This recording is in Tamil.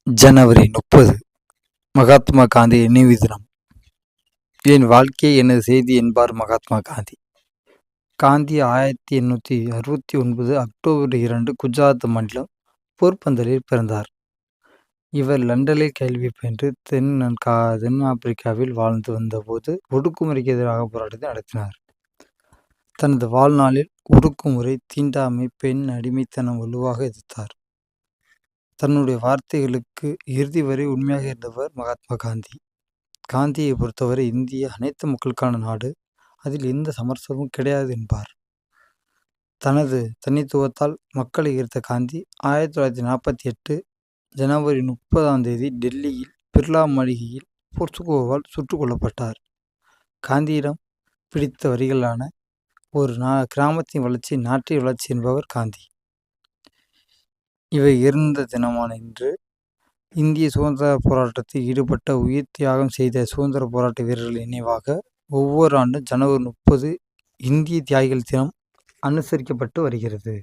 ஜனவரி 30 மகாத்மா காந்தி நினைவு தினம். என் வாழ்க்கை எனது செய்தி என்பார் மகாத்மா காந்தி. காந்தி 1869 அக்டோபர் 2 குஜராத் மாநிலம் போர்பந்தரில் பிறந்தார். இவர் லண்டனில் கல்வி பயின்று தென்னாப்பிரிக்காவில் வாழ்ந்து வந்தபோது ஒடுக்குமுறைக்கு எதிராக போராட்டத்தை நடத்தினார். தனது வாழ்நாளில் ஒடுக்குமுறை, தீண்டாமை, பெண் அடிமைத்தனம் வலுவாக எதிர்த்தார். தன்னுடைய வார்த்தைகளுக்கு இறுதி வரை உண்மையாக இருந்தவர் மகாத்மா காந்தி. காந்தியை பொறுத்தவரை இந்தியா அனைத்து மக்களுக்கான நாடு, அதில் எந்த சமரசமும் கிடையாது என்பார். தனது தனித்துவத்தால் மக்களை ஈர்த்த காந்தி 1948 ஜனவரி 30 டெல்லியில் பிர்லா மாளிகையில் போர்ச்சுகோவால் சுட்டுக் கொல்லப்பட்டார். காந்தியிடம் பிடித்த வரிகளான ஒரு கிராமத்தின் வளர்ச்சி நாட்டின் வளர்ச்சி என்பவர் காந்தி. இவை இருந்த தினமான இன்று இந்திய சுதந்திர போராட்டத்தில் ஈடுபட்ட உயிர் தியாகம் செய்த சுதந்திர போராட்ட வீரர்கள் நினைவாக ஒவ்வொரு ஆண்டும் ஜனவரி 30 இந்திய தியாகிகள் தினம் அனுசரிக்கப்பட்டு வருகிறது.